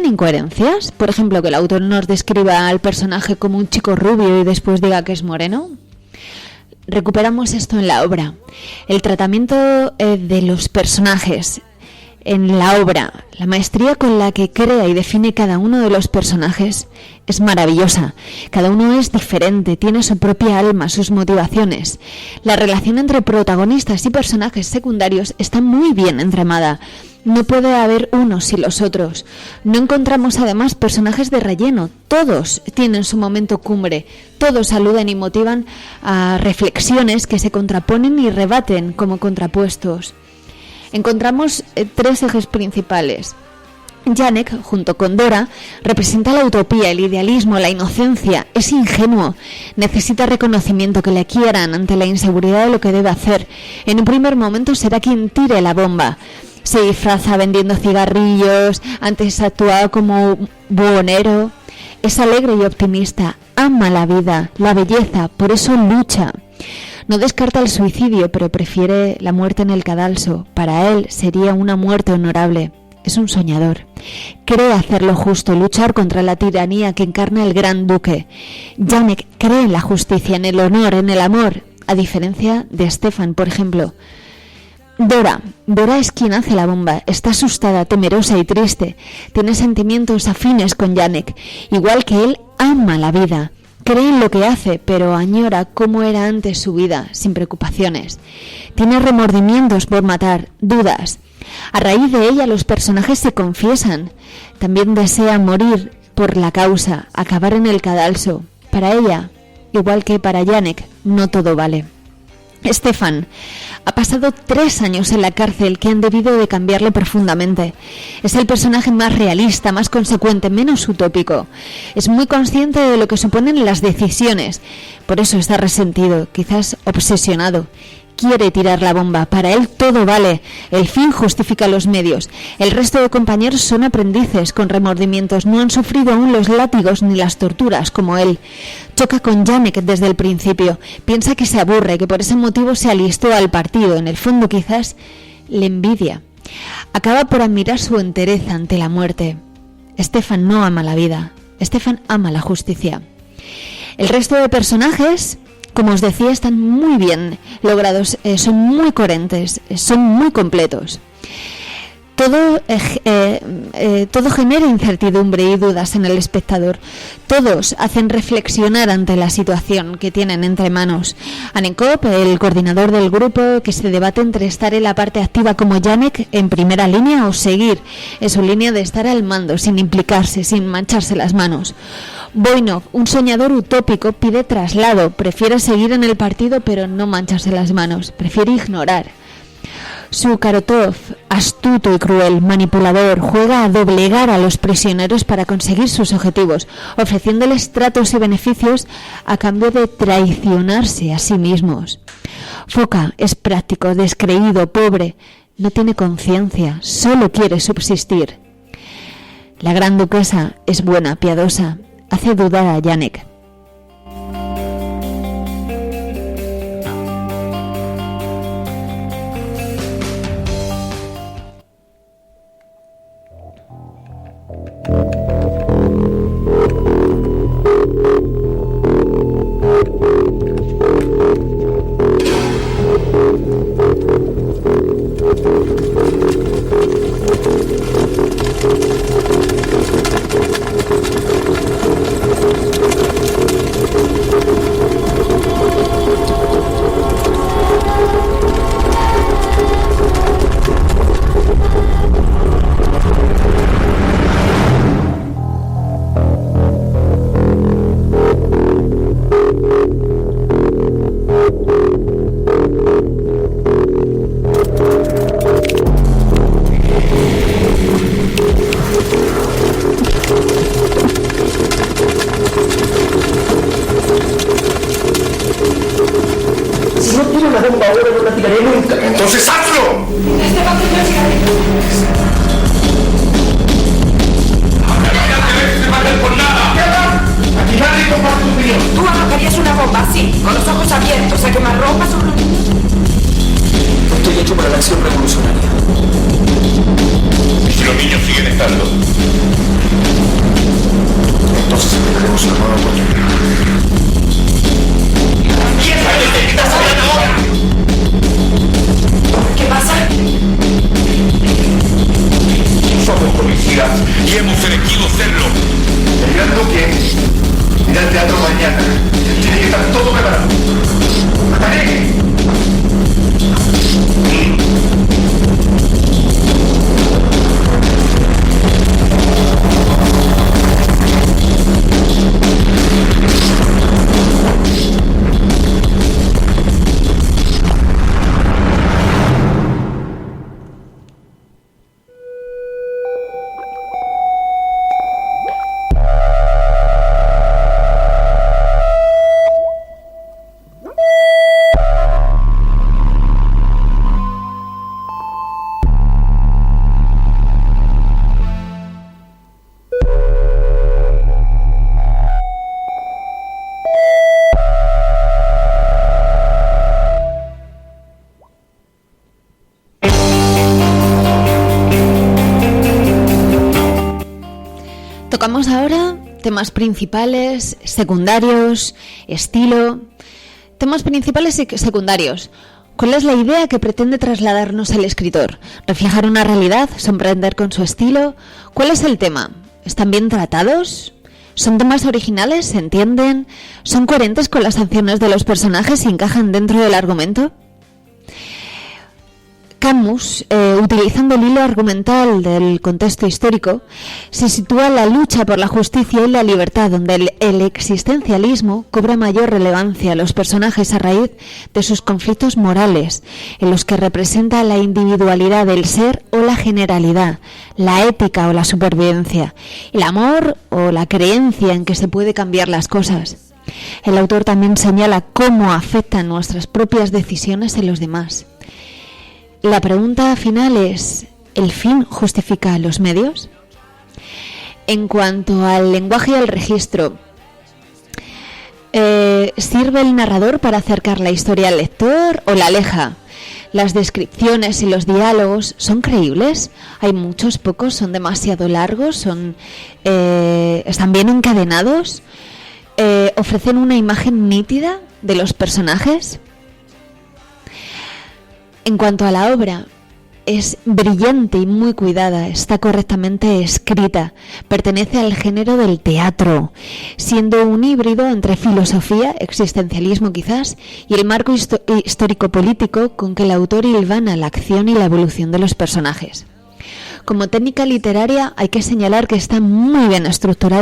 [SPEAKER 3] incoherencias? Por ejemplo, que el autor nos describa al personaje como un chico rubio y después diga que es moreno. Recuperamos esto en la obra. El tratamiento de los personajes en la obra, la maestría con la que crea y define cada uno de los personajes es maravillosa. Cada uno es diferente, tiene su propia alma, sus motivaciones. La relación entre protagonistas y personajes secundarios está muy bien entramada. No puede haber unos sin los otros. No encontramos además personajes de relleno. Todos tienen su momento cumbre. Todos aluden y motivan a reflexiones que se contraponen y rebaten como contrapuestos. Encontramos tres ejes principales. Janek, junto con Dora, representa la utopía, el idealismo, la inocencia. Es ingenuo, necesita reconocimiento, que le quieran ante la inseguridad de lo que debe hacer. En un primer momento será quien tire la bomba. Se disfraza vendiendo cigarrillos, antes actuaba como buhonero. Es alegre y optimista, ama la vida, la belleza, por eso lucha. No descarta el suicidio, pero prefiere la muerte en el cadalso. Para él sería una muerte honorable. Es un soñador. Cree hacer lo justo, luchar contra la tiranía que encarna el gran duque. Janek cree en la justicia, en el honor, en el amor, a diferencia de Stefan, por ejemplo. Dora es quien hace la bomba. Está asustada, temerosa y triste. Tiene sentimientos afines con Janek. Igual que él, ama la vida. Cree en lo que hace, pero añora cómo era antes su vida, sin preocupaciones. Tiene remordimientos por matar, dudas. A raíz de ella los personajes se confiesan. También desea morir por la causa, acabar en el cadalso. Para ella, igual que para Janek, no todo vale. Stefan ha pasado 3 años en la cárcel que han debido de cambiarle profundamente. Es el personaje más realista, más consecuente, menos utópico. Es muy consciente de lo que suponen las decisiones. Por eso está resentido, quizás obsesionado. Quiere tirar la bomba. Para él todo vale. El fin justifica los medios. El resto de compañeros son aprendices con remordimientos. No han sufrido aún los látigos ni las torturas como él. Choca con Janek desde el principio. Piensa que se aburre, que por ese motivo se alistó al partido. En el fondo quizás le envidia. Acaba por admirar su entereza ante la muerte. Stefan no ama la vida. Stefan ama la justicia. El resto de personajes, como os decía, están muy bien logrados, son muy coherentes, son muy completos. Todo genera incertidumbre y dudas en el espectador. Todos hacen reflexionar ante la situación que tienen entre manos. Anenkop, el coordinador del grupo, que se debate entre estar en la parte activa como Janek en primera línea o seguir en su línea de estar al mando, sin implicarse, sin mancharse las manos. Voinov, un soñador utópico, pide traslado, prefiere seguir en el partido pero no mancharse las manos, prefiere ignorar. Sukarotov, astuto y cruel, manipulador, juega a doblegar a los prisioneros para conseguir sus objetivos, ofreciéndoles tratos y beneficios a cambio de traicionarse a sí mismos. Foka es práctico, descreído, pobre, no tiene conciencia, solo quiere subsistir. La gran duquesa es buena, piadosa, hace dudar a Janek.
[SPEAKER 9] no tiro la bomba ahora, no la tiraré nunca.
[SPEAKER 8] ¡Entonces hazlo!
[SPEAKER 12] Esteban, primero cigarrillo.
[SPEAKER 8] ¡No se maten por nada! ¿Qué hagas? Aquí nadie comparte tu opinión.
[SPEAKER 12] ¿Tú arrojarías una bomba así, con los ojos abiertos, a quemarropa sobre un niño?
[SPEAKER 9] Estoy hecho para la acción revolucionaria.
[SPEAKER 8] ¿Y si los niños siguen estando?
[SPEAKER 9] Entonces empezaremos una nueva oportunidad.
[SPEAKER 8] ¿Quién sabe de qué estás hablando ahora?
[SPEAKER 12] ¿Qué pasa?
[SPEAKER 8] Somos policías y hemos elegido serlo. El gran duque irá al teatro mañana. Tiene que estar todo preparado. ¡Ataque!
[SPEAKER 3] Tocamos ahora temas principales, secundarios, estilo. Temas principales y secundarios. ¿Cuál es la idea que pretende trasladarnos el escritor? ¿Reflejar una realidad? ¿Sorprender con su estilo? ¿Cuál es el tema? ¿Están bien tratados? ¿Son temas originales? ¿Se entienden? ¿Son coherentes con las acciones de los personajes y encajan dentro del argumento? Camus, utilizando el hilo argumental del contexto histórico, se sitúa la lucha por la justicia y la libertad, donde el existencialismo cobra mayor relevancia a los personajes a raíz de sus conflictos morales, en los que representa la individualidad del ser o la generalidad, la ética o la supervivencia, el amor o la creencia en que se puede cambiar las cosas. El autor también señala cómo afectan nuestras propias decisiones en los demás. La pregunta final es, ¿el fin justifica los medios? En cuanto al lenguaje y al registro, ¿sirve el narrador para acercar la historia al lector o la aleja? ¿Las descripciones y los diálogos son creíbles? ¿Hay muchos, pocos? ¿Son demasiado largos? ¿Están bien encadenados? ¿Ofrecen una imagen nítida de los personajes? En cuanto a la obra, es brillante y muy cuidada, está correctamente escrita, pertenece al género del teatro, siendo un híbrido entre filosofía, existencialismo quizás, y el marco histórico-político con que el autor hilvana la acción y la evolución de los personajes. Como técnica literaria hay que señalar que está muy bien estructurada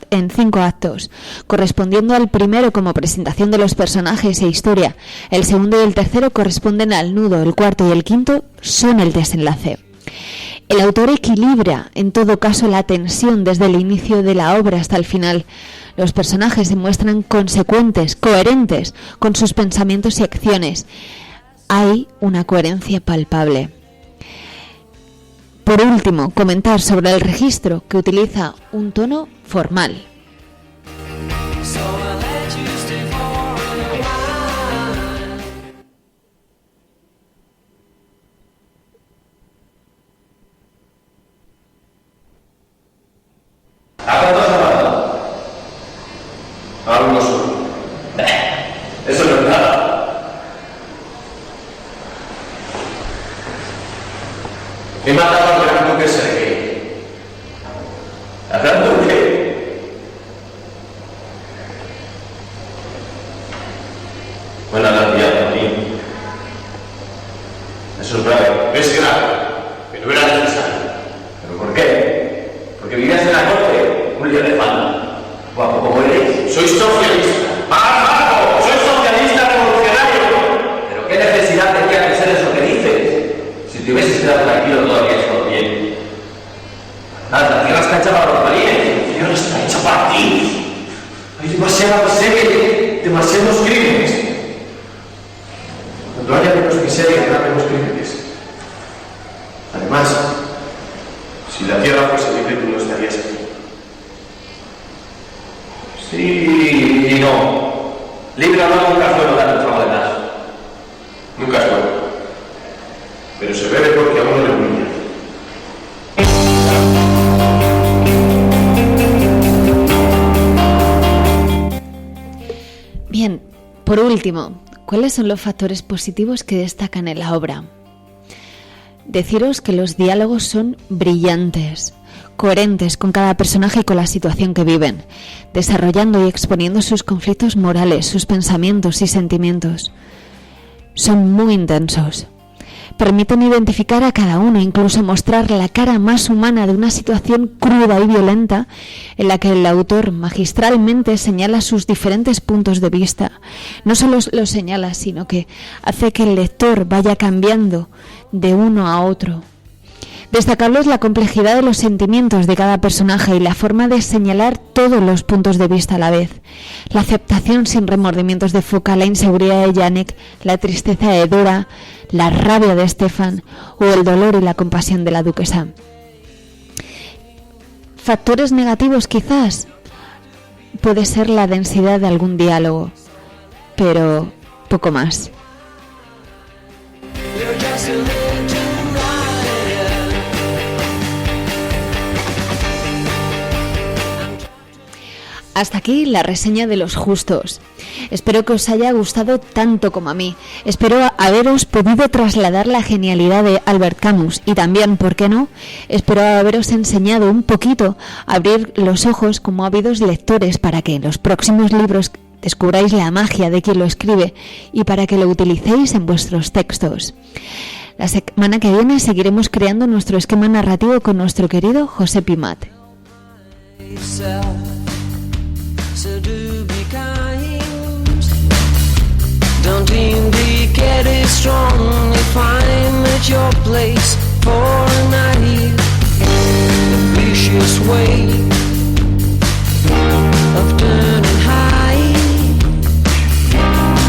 [SPEAKER 3] en cinco actos, correspondiendo al primero como presentación de los personajes e historia, el segundo y el tercero corresponden al nudo, el cuarto y el quinto son el desenlace. El autor equilibra en todo caso la tensión desde el inicio de la obra hasta el final. Los personajes se muestran consecuentes, coherentes con sus pensamientos y acciones. Hay una coherencia palpable. Por último, comentar sobre el registro, que utiliza un tono formal.
[SPEAKER 21] Algo solo. Eso no es nada. Me mataba al gran duque Sergei. ¿Al gran duque? Buena cantidad, tío. Eso es grave. Es grave. Que no era necesario. ¿Pero por qué? Porque vivías en la corte. Un lío de falda. Guapo como eres. Soy socialista. ¡Más! ¡Soy socialista revolucionario! ¿Pero qué necesidad tenía que ser eso que dices? Si te hubieses quedado tranquilo todavía es todo bien. Nada, la tierra está hecha para los marines. La tierra está hecha para ti. Hay demasiada miseria, demasiados crímenes. miseria que dame los crímenes. Además, si la tierra fuese libre, tú no estarías aquí. Sí y no. Libre o no, nunca es bueno dar un trago de gas. Nunca es bueno. Pero se bebe porque a uno le humilla.
[SPEAKER 3] Bien, por último, ¿cuáles son los factores positivos que destacan en la obra? Deciros que los diálogos son brillantes, coherentes con cada personaje y con la situación que viven, desarrollando y exponiendo sus conflictos morales, sus pensamientos y sentimientos. Son muy intensos. Permiten identificar a cada uno, incluso mostrar la cara más humana de una situación cruda y violenta en la que el autor magistralmente señala sus diferentes puntos de vista. No solo los señala, sino que hace que el lector vaya cambiando de uno a otro. Destacable es la complejidad de los sentimientos de cada personaje y la forma de señalar todos los puntos de vista a la vez. La aceptación sin remordimientos de Foca, la inseguridad de Janek, la tristeza de Dora, la rabia de Stefan o el dolor y la compasión de la duquesa. Factores negativos quizás puede ser la densidad de algún diálogo, pero poco más. Hasta aquí la reseña de Los Justos. Espero que os haya gustado tanto como a mí. Espero haberos podido trasladar la genialidad de Albert Camus y también, ¿por qué no?, espero haberos enseñado un poquito a abrir los ojos como ávidos lectores para que en los próximos libros descubráis la magia de quien lo escribe y para que lo utilicéis en vuestros textos. La semana que viene seguiremos creando nuestro esquema narrativo con nuestro querido José Pimat.
[SPEAKER 13] So do be kind. Don't indicate it strong if I'm at your place for a night. The vicious way of turning high.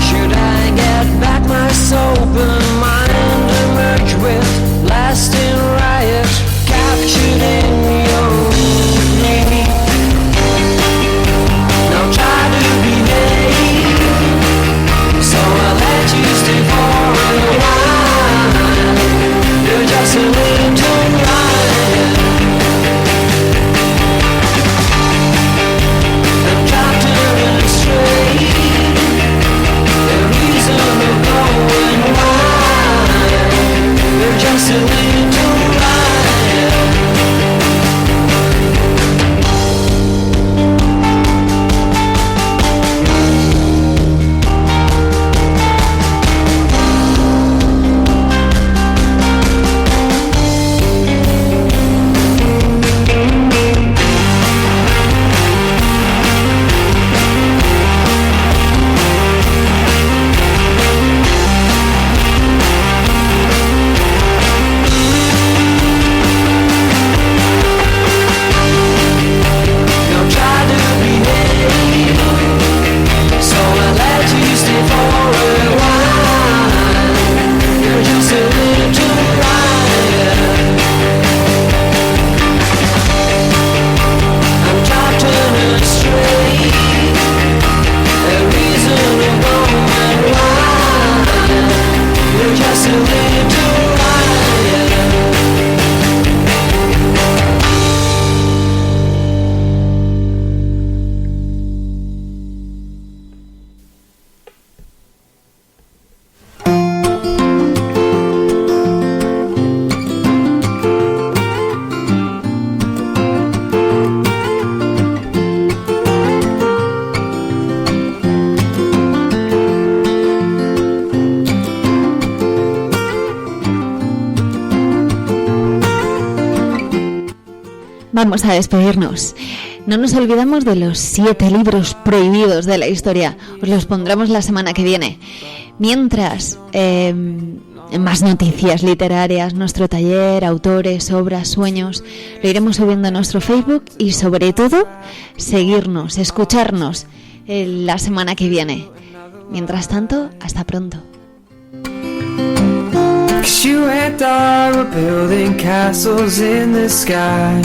[SPEAKER 13] Should I get back my sober mind, emerge with lasting riot, captured in your name? Try to behave, so I'll let you stay for a while. You're just a little riot. I'm trapped in a strait. The reason of going wild. You're just a little riot.
[SPEAKER 3] Vamos a despedirnos. No nos olvidamos de los 7 libros prohibidos de la historia. Os los pondremos la semana que viene. Mientras, más noticias literarias, nuestro taller, autores, obras, sueños, lo iremos subiendo a nuestro Facebook y sobre todo, seguirnos, escucharnos la semana que viene. Mientras tanto, hasta pronto.
[SPEAKER 4] 'Cause you and I were building castles in the sky.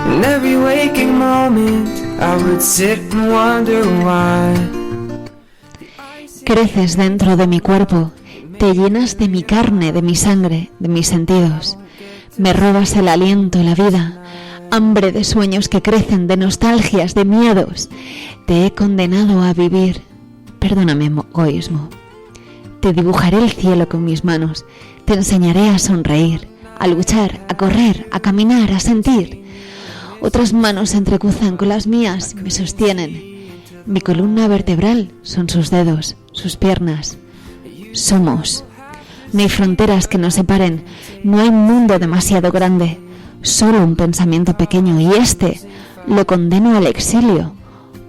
[SPEAKER 4] In every waking moment I would sit and wonder why.
[SPEAKER 3] Creces dentro de mi cuerpo, te llenas de mi carne, de mi sangre, de mis sentidos. Me robas el aliento, la vida, hambre de sueños que crecen, de nostalgias, de miedos. Te he condenado a vivir. Perdóname, egoísmo. Te dibujaré el cielo con mis manos. Te enseñaré a sonreír, a luchar, a correr, a caminar, a sentir. Otras manos se entrecruzan con las mías, me sostienen. Mi columna vertebral son sus dedos, sus piernas. Somos. No hay fronteras que nos separen, no hay mundo demasiado grande, solo un pensamiento pequeño, y este lo condeno al exilio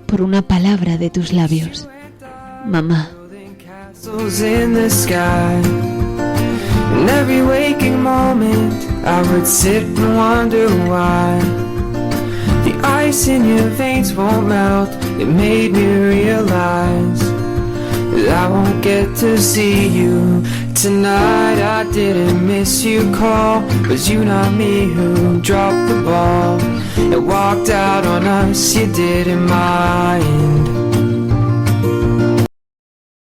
[SPEAKER 3] por una palabra de tus labios. Mamá.
[SPEAKER 4] In the sky. In every waking moment I would sit and wonder why. The ice in your veins won't melt. It made me realize that I won't get to see you tonight. I didn't miss your call. Was you not me who dropped the ball and walked out on us? You didn't mind.